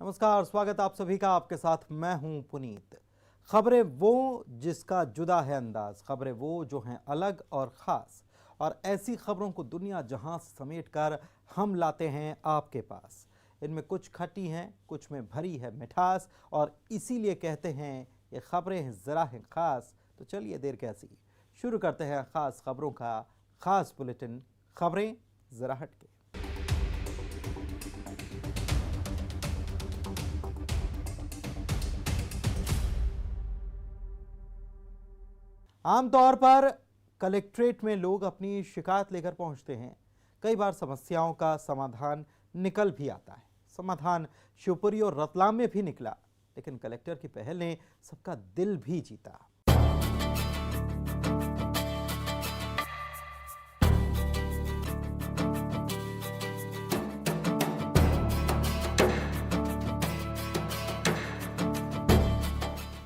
नमस्कार, स्वागत आप सभी का। आपके साथ मैं हूं पुनीत। खबरें वो जिसका जुदा है अंदाज, खबरें वो जो हैं अलग और ख़ास, और ऐसी खबरों को दुनिया जहां समेट कर हम लाते हैं आपके पास। इनमें कुछ खट्टी हैं, कुछ में भरी है मिठास, और इसीलिए कहते हैं ये खबरें ज़रा हैं ख़ास। तो चलिए देर कैसी, शुरू करते हैं ख़ास खबरों का ख़ास बुलेटिन, खबरें ज़रा हटके। आमतौर पर कलेक्ट्रेट में लोग अपनी शिकायत लेकर पहुंचते हैं। कई बार समस्याओं का समाधान निकल भी आता है। समाधान शिवपुरी और रतलाम में भी निकला, लेकिन कलेक्टर की पहल ने सबका दिल भी जीता।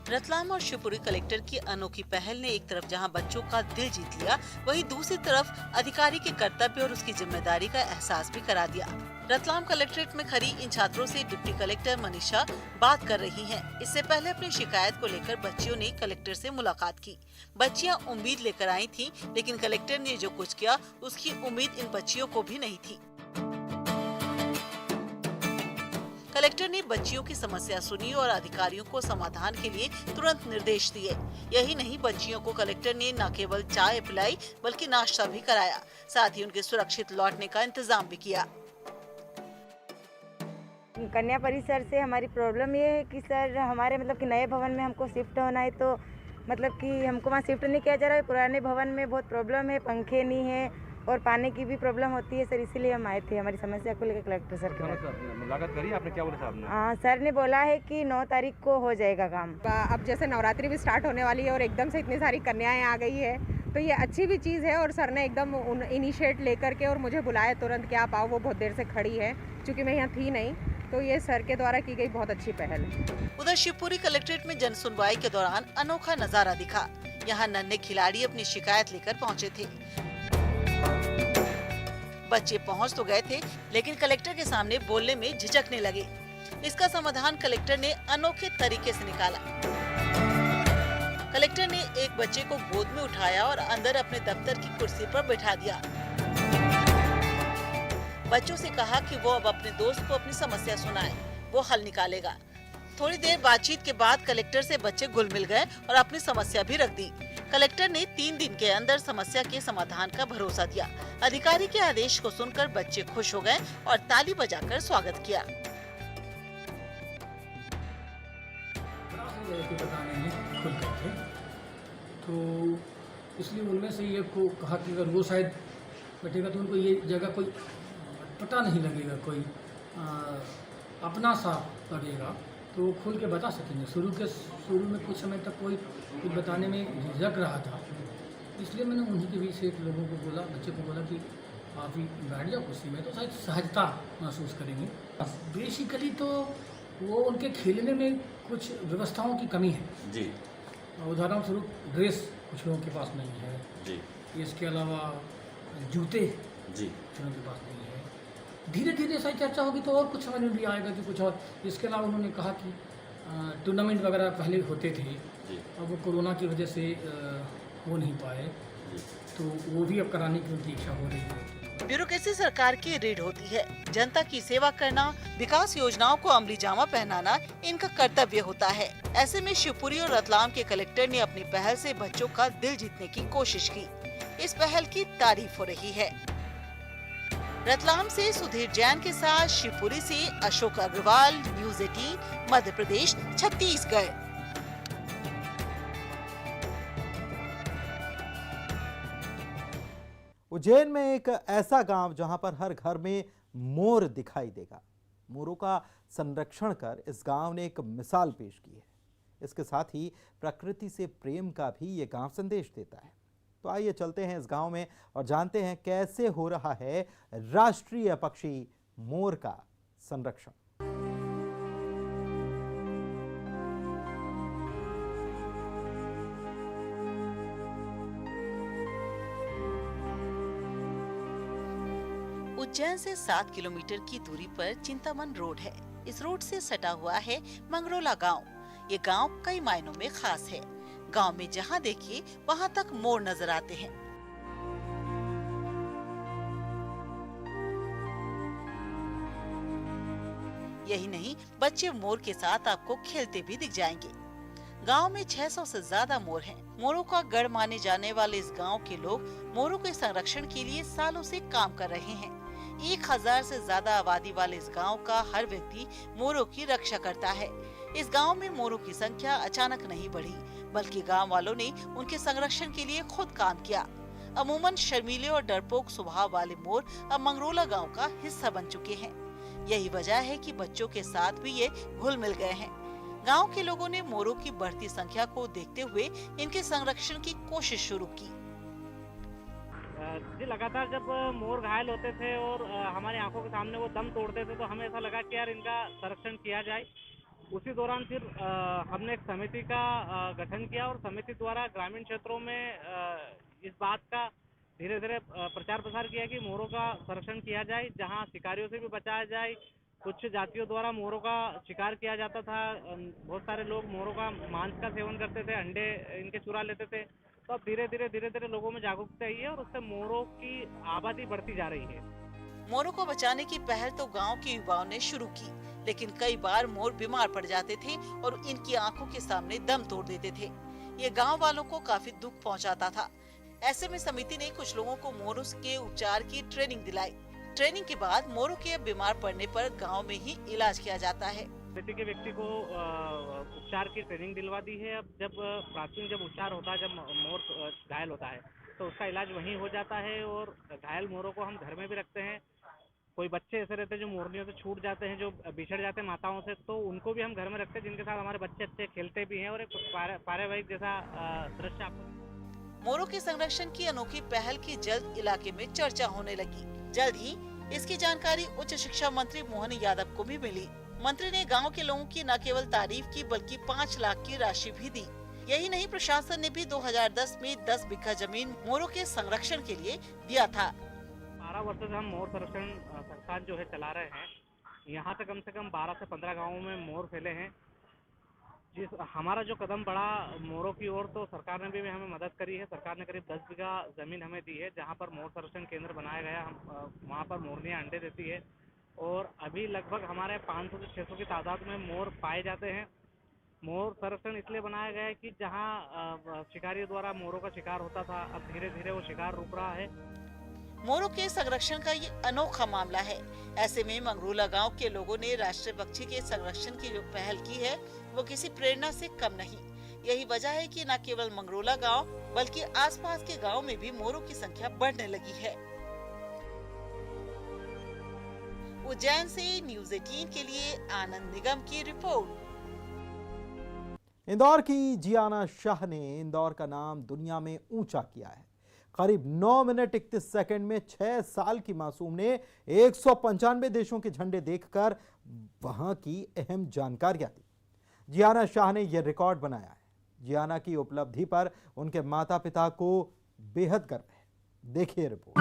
रतलाम और शिवपुरी कलेक्टर की अनोखी पहल ने एक तरफ जहां बच्चों का दिल जीत लिया, वहीं दूसरी तरफ अधिकारी के कर्तव्य और उसकी जिम्मेदारी का एहसास भी करा दिया। रतलाम कलेक्ट्रेट में खड़ी इन छात्रों से डिप्टी कलेक्टर मनीषा बात कर रही हैं। इससे पहले अपनी शिकायत को लेकर बच्चियों ने कलेक्टर से मुलाकात की। बच्चियां उम्मीद लेकर आई थीं, लेकिन कलेक्टर ने जो कुछ किया उसकी उम्मीद इन बच्चियों को भी नहीं थी। कलेक्टर ने बच्चियों की समस्या सुनी और अधिकारियों को समाधान के लिए तुरंत निर्देश दिए। यही नहीं, बच्चियों को कलेक्टर ने न केवल चाय पिलाई बल्कि नाश्ता भी कराया। साथ ही उनके सुरक्षित लौटने का इंतजाम भी किया। कन्या परिसर से हमारी प्रॉब्लम ये है कि सर हमारे कि नए भवन में हमको शिफ्ट होना है, तो कि हमको वहाँ शिफ्ट नहीं किया जा रहा है। पुराने भवन में बहुत प्रॉब्लम है, पंखे नहीं है और पानी की भी प्रॉब्लम होती है सर, इसीलिए हम आए थे हमारी समस्या को लेकर कलेक्टर सर के पास। मुलाकात करी आपने, क्या बोला साहब ने? सर ने बोला है कि 9 तारीख को हो जाएगा काम। अब जैसे नवरात्रि भी स्टार्ट होने वाली है और एकदम से इतनी सारी कन्याएं आ गई है, तो ये अच्छी भी चीज़ है। और सर ने एकदम इनिशिएट लेकर के और मुझे बुलाया तुरंत कि आप आओ। वो बहुत देर से खड़ी है, क्योंकि मैं यहाँ थी नहीं, तो ये सर के द्वारा की गई बहुत अच्छी पहल है। उधर शिवपुरी कलेक्ट्रेट में जन सुनवाई के दौरान अनोखा नजारा दिखा। यहाँ नन्हे खिलाड़ी अपनी शिकायत लेकर पहुँचे थे। बच्चे पहुंच तो गए थे, लेकिन कलेक्टर के सामने बोलने में झिझकने लगे। इसका समाधान कलेक्टर ने अनोखे तरीके से निकाला। कलेक्टर ने एक बच्चे को गोद में उठाया और अंदर अपने दफ्तर की कुर्सी पर बैठा दिया। बच्चों से कहा कि वो अब अपने दोस्त को अपनी समस्या सुनाए, वो हल निकालेगा। थोड़ी देर बातचीत के बाद कलेक्टर से बच्चे घुल मिल गए और अपनी समस्या भी रख दी। कलेक्टर ने 3 दिन के अंदर समस्या के समाधान का भरोसा दिया। अधिकारी के आदेश को सुनकर बच्चे खुश हो गए और ताली बजाकर स्वागत किया। तो इसलिए उनमें से ये को कहा कि अगर वो शायद बैठेगा तो उनको ये जगह कोई पता नहीं लगेगा, कोई अपना सा लगेगा, तो वो खुल के बता सकेंगे। शुरू में कुछ समय तक कोई कुछ बताने में झिझक रहा था, इसलिए मैंने उन्हीं के बीच से एक लोगों को बोला, बच्चे को बोला कि आप ही बैठ जाओ कुर्सी में, तो शायद सहजता महसूस करेंगे। बेसिकली तो वो उनके खेलने में कुछ व्यवस्थाओं की कमी है जी। उदाहरण स्वरूप ड्रेस कुछ लोगों के पास नहीं है जी। इसके अलावा जूते जी लोगों के पास नहीं है। धीरे धीरे सही चर्चा होगी तो और कुछ समझ में भी आएगा कि कुछ और। इसके अलावा उन्होंने कहा कि टूर्नामेंट वगैरह पहले होते थे, अब वो कोरोना की वजह से हो नहीं पाए, तो वो भी अब कराने की उनकी इच्छा हो रही है। ब्यूरोक्रेसी सरकार की रीढ़ होती है। जनता की सेवा करना, विकास योजनाओं को अमली जामा पहनाना इनका कर्तव्य होता है। ऐसे में शिवपुरी और रतलाम के कलेक्टर ने अपनी पहल से बच्चों का दिल जीतने की कोशिश की। इस पहल की तारीफ हो रही है। रतलाम से सुधीर जैन के साथ शिवपुरी से अशोक अग्रवाल, न्यूज़ 18 मध्य प्रदेश, छत्तीसगढ़। उज्जैन में एक ऐसा गांव जहां पर हर घर में मोर दिखाई देगा। मोरों का संरक्षण कर इस गांव ने एक मिसाल पेश की है। इसके साथ ही प्रकृति से प्रेम का भी ये गांव संदेश देता है। तो आइए चलते हैं इस गांव में और जानते हैं कैसे हो रहा है राष्ट्रीय पक्षी मोर का संरक्षण। उज्जैन से 7 किलोमीटर की दूरी पर चिंतामन रोड है। इस रोड से सटा हुआ है मंगरोला गांव। ये गांव कई मायनों में खास है। गांव में जहां देखिए वहां तक मोर नजर आते हैं। यही नहीं, बच्चे मोर के साथ आपको खेलते भी दिख जाएंगे। गांव में 600 से ज्यादा मोर हैं। मोरों का गढ़ माने जाने वाले इस गांव के लोग मोरों के संरक्षण के लिए सालों से काम कर रहे हैं। 1000 से ज्यादा आबादी वाले इस गांव का हर व्यक्ति मोरों की रक्षा करता है। इस गांव में मोरों की संख्या अचानक नहीं बढ़ी, बल्कि गांव वालों ने उनके संरक्षण के लिए खुद काम किया। अमूमन शर्मीले और डरपोक स्वभाव वाले मोर अब मंगरोला गांव का हिस्सा बन चुके हैं। यही वजह है कि बच्चों के साथ भी ये घुल मिल गए हैं। गांव के लोगों ने मोरों की बढ़ती संख्या को देखते हुए इनके संरक्षण की कोशिश शुरू की। जी, लगातार जब मोर घायल होते थे और हमारी आंखों के सामने वो दम तोड़ते थे, तो हमें ऐसा लगा कि यार इनका संरक्षण किया जाए। उसी दौरान फिर हमने एक समिति का गठन किया और समिति द्वारा ग्रामीण क्षेत्रों में इस बात का धीरे धीरे प्रचार प्रसार किया कि मोरों का संरक्षण किया जाए, जहां शिकारियों से भी बचाया जाए। कुछ जातियों द्वारा मोरों का शिकार किया जाता था। बहुत सारे लोग मोरों का मांस का सेवन करते थे, अंडे इनके चुरा लेते थे। तो अब धीरे धीरे लोगों में जागरूकता आई है और उससे मोरों की आबादी बढ़ती जा रही है। मोरों को बचाने की पहल तो गांव के युवाओं ने शुरू की, लेकिन कई बार मोर बीमार पड़ जाते थे और इनकी आंखों के सामने दम तोड़ देते थे। ये गांव वालों को काफी दुख पहुंचाता था। ऐसे में समिति ने कुछ लोगों को मोरों के उपचार की ट्रेनिंग दिलाई। ट्रेनिंग के बाद मोरों के बीमार पड़ने पर गांव में ही इलाज किया जाता है। समिति के व्यक्ति को उपचार की ट्रेनिंग दिलवा दी है। अब जब प्राथमिक उपचार होता है, जब मोर घायल होता है तो उसका इलाज वहीं हो जाता है और घायल मोरों को हम घर में भी रखते हैं। कोई बच्चे ऐसे रहते हैं जो मोरनियों से छूट जाते हैं, जो बिछड़ जाते हैं माताओं से, तो उनको भी हम घर में रखते हैं, जिनके साथ हमारे बच्चे अच्छे खेलते भी हैं और एक पारिवारिक जैसा दृश्य आपको। मोरों के संरक्षण की अनोखी पहल की जल्द इलाके में चर्चा होने लगी। जल्द ही इसकी जानकारी उच्च शिक्षा मंत्री मोहन यादव को भी मिली। मंत्री ने गांव के लोगों की न केवल तारीफ की, बल्कि 5 लाख की राशि भी दी। यही नहीं, प्रशासन ने भी 2010 में 10 बीघा जमीन मोरों के संरक्षण के लिए दिया था। 12 वर्षों से हम मोर संरक्षण संस्थान जो है चला रहे हैं। यहाँ से कम 12 से 15 गाँवों में मोर फैले हैं। जिस हमारा जो कदम बढ़ा मोरों की ओर, तो सरकार ने भी हमें मदद करी है। सरकार ने करीब 10 बीघा जमीन हमें दी है, जहाँ पर मोर संरक्षण केंद्र बनाया गया। हम वहाँ पर मोरनियाँ अंडे देती है और अभी लगभग हमारे 500 से 600 की तादाद में मोर पाए जाते हैं। मोर संरक्षण इसलिए बनाया गया है कि जहाँ शिकारियों द्वारा मोरों का शिकार होता था, अब धीरे धीरे वो शिकार रुक रहा है। मोरों के संरक्षण का ये अनोखा मामला है। ऐसे में मंगरोला गांव के लोगों ने राष्ट्रीय पक्षी के संरक्षण की जो पहल की है, वो किसी प्रेरणा से कम नहीं। यही वजह है कि न केवल मंगरोला गांव, बल्कि आसपास के गांव में भी मोरों की संख्या बढ़ने लगी है। उज्जैन से न्यूज़ 18 के लिए आनंद निगम की रिपोर्ट। इंदौर की जियाना शाह ने इंदौर का नाम दुनिया में ऊंचा किया है। करीब 9 मिनट 31 सेकंड में 6 साल की मासूम ने 195 देशों के झंडे देखकर वहां की अहम जानकारियां दी। जियाना शाह ने यह रिकॉर्ड बनाया है। जियाना की उपलब्धि पर उनके माता पिता को बेहद गर्व है। देखिए रिपोर्ट।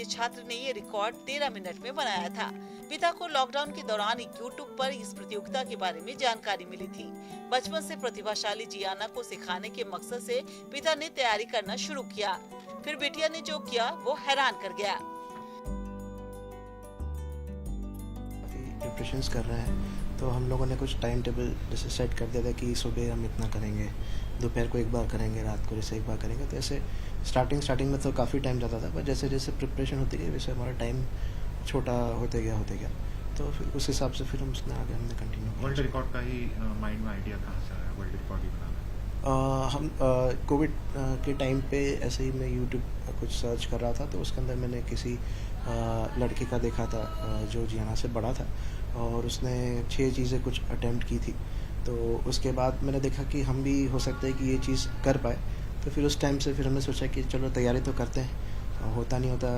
छात्र ने ये रिकॉर्ड 13 मिनट में बनाया था। पिता को लॉकडाउन के दौरान यूट्यूब पर इस प्रतियोगिता के बारे में जानकारी मिली थी। बचपन से प्रतिभाशाली जियाना को सिखाने के मकसद से पिता ने तैयारी करना शुरू किया। फिर बिटिया ने जो किया वो हैरान कर गया। प्रिपरेशंस कर रहे हैं तो हम लोगों ने कुछ टाइम टेबल जैसे सेट कर दिया था कि सुबह हम इतना करेंगे, दोपहर को एक बार करेंगे, रात को जैसे एक बार करेंगे। तो ऐसे स्टार्टिंग में तो काफ़ी टाइम जाता था, पर जैसे जैसे प्रिपरेशन होती गई वैसे हमारा टाइम छोटा होते गया तो फिर उस हिसाब से फिर हम उसमें आगे हमने कंटिन्यू किया। वर्ल्ड रिकॉर्ड का ही माइंड में आइडिया कहाँ से आया वर्ल्ड रिकॉर्ड ही बनाना? हम कोविड के टाइम पे ऐसे ही मैं यूट्यूब कुछ सर्च कर रहा था, तो उसके अंदर मैंने किसी लड़के का देखा था जो जियाना से बड़ा था और उसने 6 चीज़ें कुछ अटेम्प्ट की थी। तो उसके बाद मैंने देखा कि हम भी हो सकता है कि ये चीज़ कर पाए। तो फिर उस टाइम से फिर हमने सोचा कि चलो तैयारी तो करते हैं, होता नहीं होता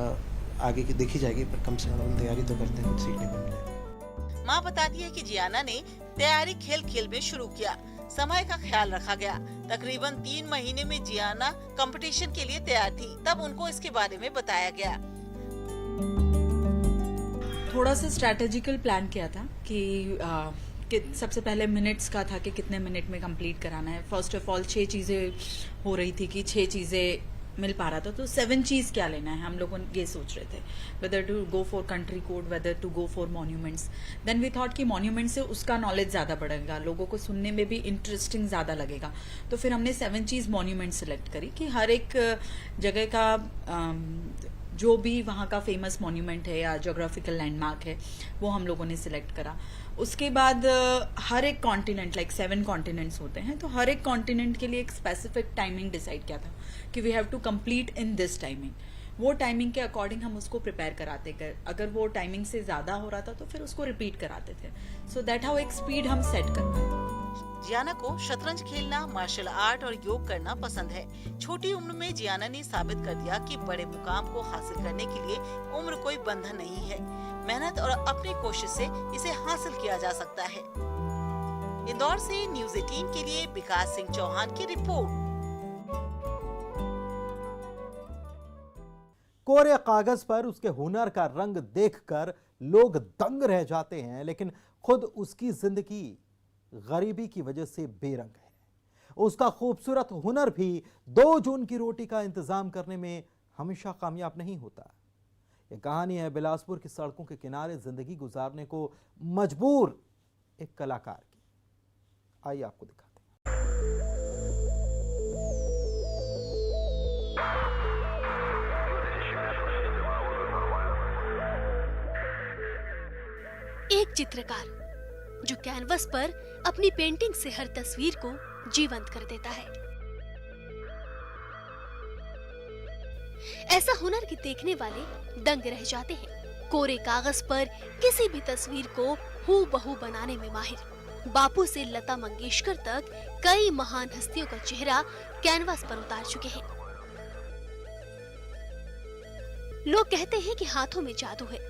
आगे की देखी जाएगी, पर कम से कम हम तैयारी तो करते हैं, कुछ सीखने को मिलेगा। माँ बताती है कि जियाना ने तैयारी खेल में शुरू किया। समय का ख्याल रखा गया। तकरीबन 3 महीने में जियाना कंपटीशन के लिए तैयार थी। तब उनको इसके बारे में बताया गया। थोड़ा सा स्ट्रैटेजिकल प्लान किया था कि सबसे पहले मिनट्स का था कि कितने मिनट में कंप्लीट कराना है। फर्स्ट ऑफ ऑल 6 चीजें हो रही थी कि 6 चीजें मिल पा रहा था, तो 7 चीज क्या लेना है हम लोगों ये सोच रहे थे, whether to go for country code, whether to go for monuments. Then we thought कि मॉन्यूमेंट से उसका नॉलेज ज्यादा बढ़ेगा, लोगों को सुनने में भी इंटरेस्टिंग ज्यादा लगेगा। तो फिर हमने 7 चीज मॉन्यूमेंट सिलेक्ट करी कि हर एक जगह का जो भी वहाँ का फेमस मॉन्यूमेंट है या ज्योग्राफिकल लैंडमार्क है वो हम लोगों ने सिलेक्ट करा। उसके बाद हर एक कॉन्टिनेंट, लाइक 7 कॉन्टिनेंट्स होते हैं, तो हर एक कॉन्टिनेंट के लिए एक स्पेसिफिक टाइमिंग डिसाइड किया था कि we have to complete in this timing. वो टाइमिंग के अकॉर्डिंग हम उसको प्रिपेयर कराते गए। अगर वो टाइमिंग से ज्यादा हो रहा था तो फिर उसको रिपीट कराते थे। सो दैट हाउ एक स्पीड हम सेट कर पाए। जियाना को शतरंज खेलना, मार्शल आर्ट और योग करना पसंद है। छोटी उम्र में जियाना ने साबित कर दिया कि बड़े मुकाम को हासिल करने के लिए उम्र कोई बंधन नहीं है। मेहनत और अपनी कोशिश से इसे हासिल किया जा सकता है। इंदौर से न्यूज़ 18 के लिए विकास सिंह चौहान की रिपोर्ट। कोरे कागज पर उसके हुनर का रंग देखकर लोग दंग रह जाते हैं, लेकिन खुद उसकी जिंदगी गरीबी की वजह से बेरंग है। उसका खूबसूरत हुनर भी 2 जून की रोटी का इंतजाम करने में हमेशा कामयाब नहीं होता। यह कहानी है बिलासपुर की सड़कों के किनारे जिंदगी गुजारने को मजबूर एक कलाकार की। आइए आपको दिखाते हैं। एक चित्रकार जो कैनवस पर अपनी पेंटिंग से हर तस्वीर को जीवंत कर देता है। ऐसा हुनर कि देखने वाले दंग रह जाते हैं। कोरे कागज पर किसी भी तस्वीर को हूबहू बनाने में माहिर। बापू से लता मंगेशकर तक कई महान हस्तियों का चेहरा कैनवस पर उतार चुके हैं। लोग कहते हैं कि हाथों में जादू है,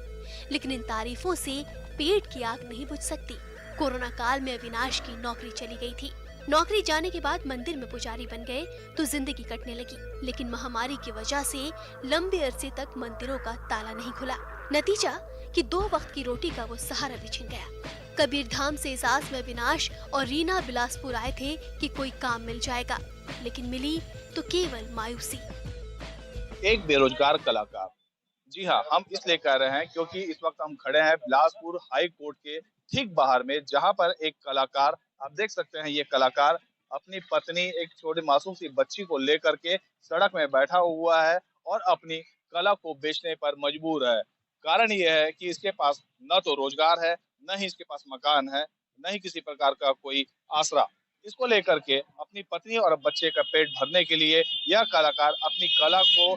लेकिन इन तारीफों से पेट की आग नहीं बुझ सकती। कोरोना काल में अविनाश की नौकरी चली गई थी। नौकरी जाने के बाद मंदिर में पुजारी बन गए तो जिंदगी कटने लगी, लेकिन महामारी की वजह से लंबे अरसे तक मंदिरों का ताला नहीं खुला। नतीजा कि 2 वक्त की रोटी का वो सहारा भी छिन गया। कबीर धाम से एजाज में अविनाश और रीना बिलासपुर आए थे कि कोई काम मिल जाएगा, लेकिन मिली तो केवल मायूसी। एक बेरोजगार कलाकार। जी हाँ, हम इसलिए कह रहे हैं क्योंकि इस वक्त हम खड़े हैं बिलासपुर हाई कोर्ट के ठीक बाहर में, जहां पर एक कलाकार, आप देख सकते हैं, ये कलाकार अपनी पत्नी, एक छोटी मासूम सी बच्ची को लेकर के सड़क में बैठा हुआ है और अपनी कला को बेचने पर मजबूर है। कारण यह है कि इसके पास न तो रोजगार है, न ही इसके पास मकान है, न ही किसी प्रकार का कोई आसरा। इसको लेकर के अपनी पत्नी और बच्चे का पेट भरने के लिए यह कलाकार अपनी कला को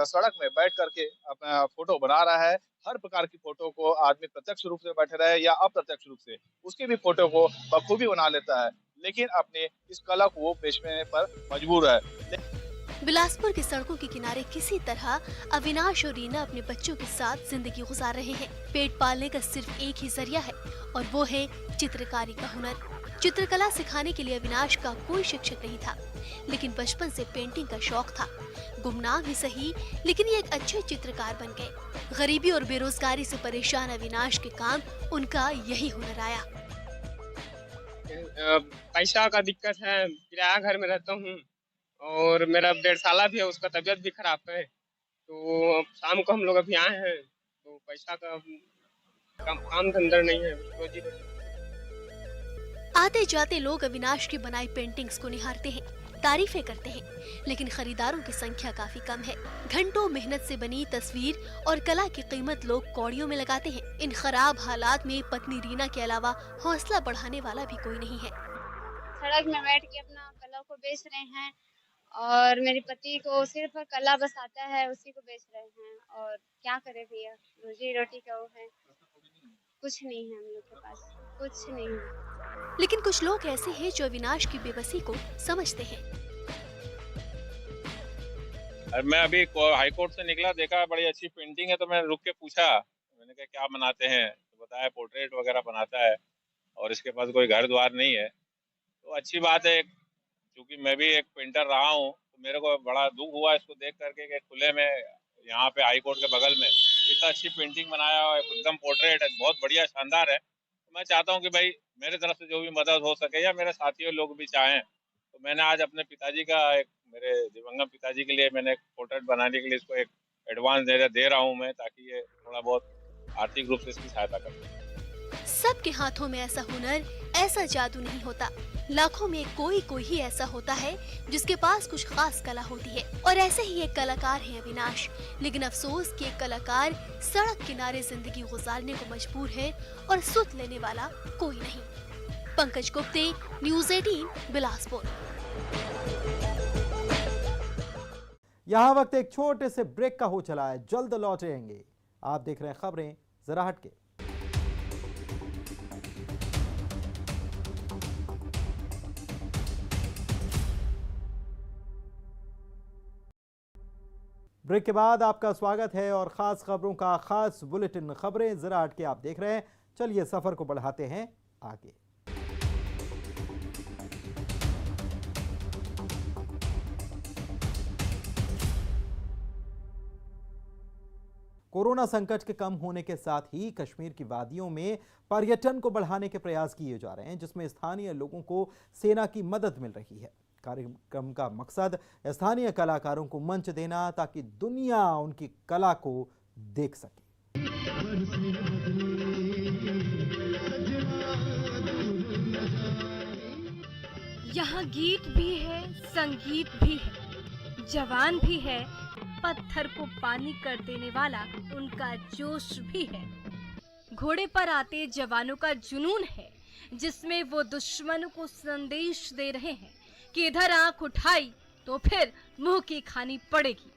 सड़क में बैठ करके अपना फोटो बना रहा है। हर प्रकार की फोटो को आदमी प्रत्यक्ष रूप से बैठे रहे या अप्रत्यक्ष रूप से, उसकी भी फोटो को बखूबी बना लेता है, लेकिन अपने इस कला को वो बेचने पर मजबूर है। बिलासपुर की सड़कों के किनारे किसी तरह अविनाश और रीना अपने बच्चों के साथ जिंदगी गुजार रहे हैं। पेट पालने का सिर्फ एक ही जरिया है और वो है चित्रकारी का हुनर। चित्रकला सिखाने के लिए अविनाश का कोई शिक्षक नहीं था, लेकिन बचपन से पेंटिंग का शौक था। गुमनाम ही सही, लेकिन ये एक अच्छे चित्रकार बन गए। गरीबी और बेरोजगारी से परेशान अविनाश के काम उनका यही हुनर आया। पैसा का दिक्कत है, किराया घर में रहता हूँ और मेरा 1.5 साल भी है, उसका तबीयत भी खराब है। तो शाम को हम लोग अभी आए हैं, तो पैसा का काम धंधा नहीं है, रोजी रोटी। आते जाते लोग अविनाश की बनाई पेंटिंग्स को निहारते हैं, तारीफें करते हैं, लेकिन खरीदारों की संख्या काफी कम है। घंटों मेहनत से बनी तस्वीर और कला की कीमत लोग कौड़ियों में लगाते हैं। इन खराब हालात में पत्नी रीना के अलावा हौसला बढ़ाने वाला भी कोई नहीं है। सड़क में बैठ के अपना कला को बेच रहे हैं और मेरे पति को सिर्फ कला बस आता है, उसी को बेच रहे हैं। और क्या करे भैया, रोजी रोटी का वो है, कुछ नहीं है हम लोग के पास, कुछ नहीं है। लेकिन कुछ लोग ऐसे हैं जो अविनाश की बेबसी को समझते हैं। मैं अभी हाई कोर्ट से निकला, देखा बड़ी अच्छी पेंटिंग है, तो मैंने रुक के पूछा, मैंने कहा क्या बनाते हैं, तो बताया पोर्ट्रेट वगैरह बनाता है और इसके पास कोई घर द्वार नहीं है। तो अच्छी बात है, क्योंकि मैं भी एक पेंटर रहा हूँ, तो मेरे को बड़ा दुख हुआ इसको देख करके कि खुले में यहाँ पे हाई कोर्ट के बगल में इतना अच्छी पेंटिंग बनाया हुआ है, एकदम पोर्ट्रेट है, बहुत बढ़िया शानदार है। तो मैं चाहता हूँ कि भाई मेरे तरफ से जो भी मदद हो सके या मेरे साथियों लोग भी चाहें, तो मैंने आज अपने पिताजी का, एक मेरे दिवंगत पिताजी के लिए मैंने एक पोर्ट्रेट बनाने के लिए इसको एक एडवांस दे रहा हूँ मैं, ताकि ये थोड़ा बहुत आर्थिक रूप से इसकी सहायता कर सके। सबके हाथों में ऐसा हुनर, ऐसा जादू नहीं होता। लाखों में कोई ही ऐसा होता है जिसके पास कुछ खास कला होती है, और ऐसे ही एक कलाकार है अविनाश। लेकिन अफसोस कि एक कलाकार सड़क किनारे जिंदगी गुजारने को मजबूर है और सुध लेने वाला कोई नहीं। पंकज गुप्ते, न्यूज़ 18, बिलासपुर। यहाँ वक्त एक छोटे से ब्रेक का हो चला है, जल्द लौटेंगे। आप देख रहे हैं खबरें जरा हटके। ब्रेक के बाद आपका स्वागत है और खास खबरों का खास बुलेटिन खबरें जरा हटके आप देख रहे हैं। चलिए सफर को बढ़ाते हैं आगे। कोरोना संकट के कम होने के साथ ही कश्मीर की वादियों में पर्यटन को बढ़ाने के प्रयास किए जा रहे हैं, जिसमें स्थानीय लोगों को सेना की मदद मिल रही है। कार्यक्रम का मकसद स्थानीय कलाकारों को मंच देना, ताकि दुनिया उनकी कला को देख सके। यहाँ गीत भी है, संगीत भी है, जवान भी है, पत्थर को पानी कर देने वाला उनका जोश भी है। घोड़े पर आते जवानों का जुनून है, जिसमें वो दुश्मनों को संदेश दे रहे हैं कि इधर आंख उठाई तो फिर मुंह की खानी पड़ेगी।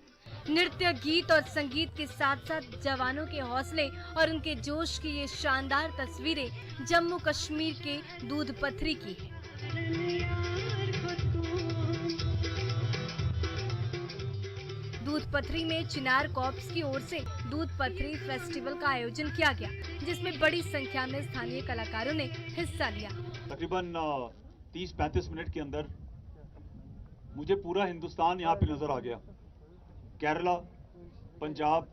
नृत्य, गीत और संगीत के साथ साथ जवानों के हौसले और उनके जोश की ये शानदार तस्वीरें जम्मू कश्मीर के दूध पथरी की है। दूध पथरी में चिनार कॉर्प्स की ओर से दूध पथरी फेस्टिवल का आयोजन किया गया, जिसमें बड़ी संख्या में स्थानीय कलाकारों ने हिस्सा लिया। तकरीबन 30-35 मिनट के अंदर मुझे पूरा हिंदुस्तान यहाँ पे नजर आ गया। केरला, पंजाब,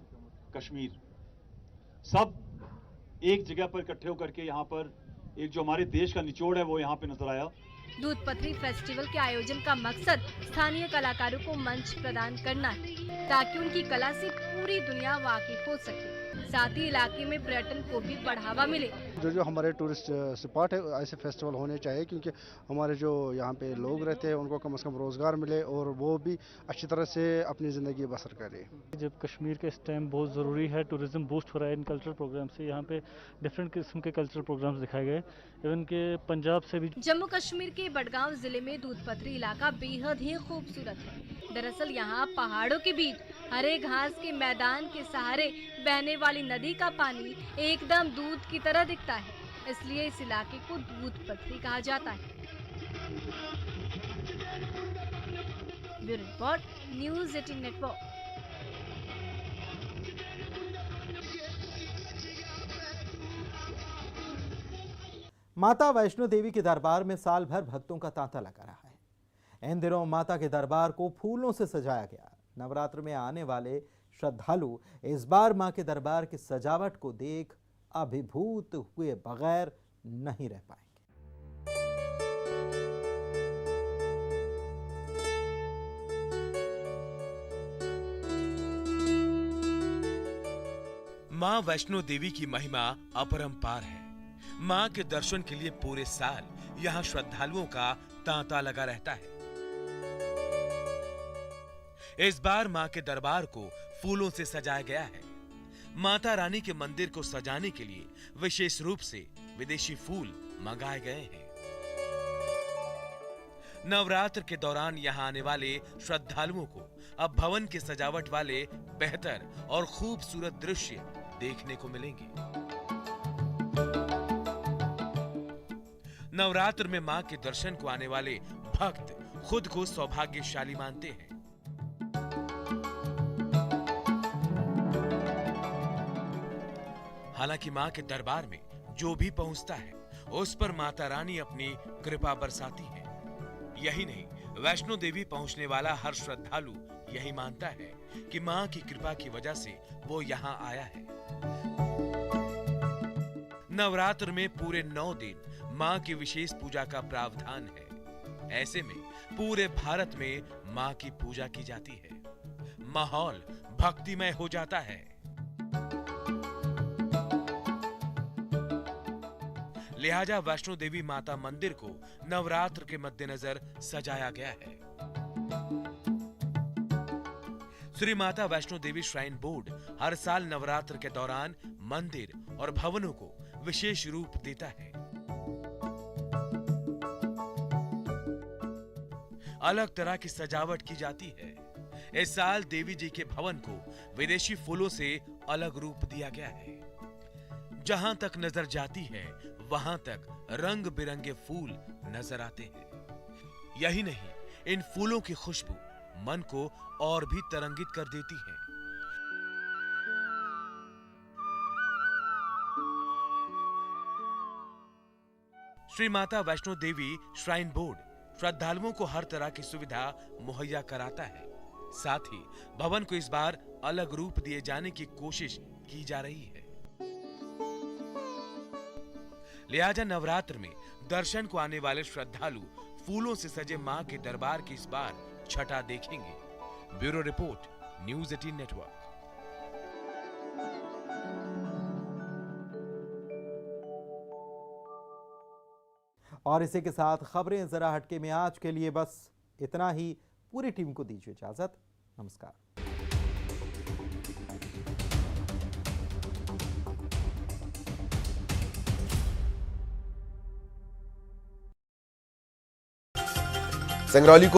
कश्मीर, सब एक जगह पर इकट्ठे होकर के यहाँ पर एक जो हमारे देश का निचोड़ है वो यहाँ पे नजर आया। दूध पथरी फेस्टिवल के आयोजन का मकसद स्थानीय कलाकारों को मंच प्रदान करना है, ताकि उनकी कला से पूरी दुनिया वाकिफ हो सके। साथ ही इलाके में पर्यटन को भी बढ़ावा मिले। जो हमारे टूरिस्ट स्पॉट है ऐसे फेस्टिवल होने चाहिए, क्योंकि हमारे जो यहाँ पे लोग रहते हैं उनको कम से कम रोजगार मिले और वो भी अच्छी तरह से अपनी ज़िंदगी बसर करें। जब कश्मीर के इस टाइम बहुत ज़रूरी है, टूरिज्म बूस्ट हो रहा है इन कल्चरल प्रोग्राम से। यहाँ पे डिफरेंट किस्म के कल्चरल प्रोग्राम्स दिखाए गए, इवन के पंजाब से भी। जम्मू कश्मीर के बडगांव जिले में दूध पथरी इलाका बेहद ही खूबसूरत है। दरअसल यहाँ पहाड़ों के बीच हरे घास के मैदान के सहारे बहने वाली नदी का पानी एकदम दूध की तरह दिखता है, इसलिए इस इलाके को दूध पथरी कहा जाता है। Bureau report, news 18 network. माता वैष्णो देवी के दरबार में साल भर भक्तों का तांता लगा रहा है। इन दिनों माता के दरबार को फूलों से सजाया गया। नवरात्र में आने वाले श्रद्धालु इस बार मां के दरबार की सजावट को देख अभिभूत हुए बगैर नहीं रह पाएंगे। मां वैष्णो देवी की महिमा अपरंपार है। मां के दर्शन के लिए पूरे साल यहां श्रद्धालुओं का तांता लगा रहता है। इस बार मां के दरबार को फूलों से सजाया गया है। माता रानी के मंदिर को सजाने के लिए विशेष रूप से विदेशी फूल मंगाए गए हैं। नवरात्र के दौरान यहां आने वाले श्रद्धालुओं को अब भवन के सजावट वाले बेहतर और खूबसूरत दृश्य देखने को मिलेंगे। नवरात्र में मां के दर्शन को आने वाले भक्त खुद को सौभाग्यशाली मानते हैं। हालांकि मां के दरबार में जो भी पहुंचता है उस पर माता रानी अपनी कृपा बरसाती है। यही नहीं, वैष्णो देवी पहुंचने वाला हर श्रद्धालु यही मानता है कि मां की कृपा की वजह से वो यहां आया है। नवरात्र में पूरे 9 दिन मां की विशेष पूजा का प्रावधान है। ऐसे में पूरे भारत में मां की पूजा की जाती है। माहौल भक्तिमय हो जाता है। लिहाजा वैष्णो देवी माता मंदिर को नवरात्र के मद्देनजर सजाया गया है। श्री माता वैष्णो देवी श्राइन बोर्ड हर साल नवरात्र के दौरान मंदिर और भवनों को विशेष रूप देता है। अलग तरह की सजावट की जाती है। इस साल देवी जी के भवन को विदेशी फूलों से अलग रूप दिया गया है। जहां तक नजर जाती है वहां तक रंग बिरंगे फूल नजर आते हैं। यही नहीं, इन फूलों की खुशबू मन को और भी तरंगित कर देती है। श्री माता वैष्णो देवी श्राइन बोर्ड श्रद्धालुओं को हर तरह की सुविधा मुहैया कराता है। साथ ही भवन को इस बार अलग रूप दिए जाने की कोशिश की जा रही है। लिहाजा नवरात्र में दर्शन को आने वाले श्रद्धालु फूलों से सजे मां के दरबार की इस बार छटा देखेंगे। Bureau report, news 18 network. और इसी के साथ खबरें जरा हटके में आज के लिए बस इतना ही। पूरी टीम को दीजिए इजाजत। नमस्कार। संग्रौली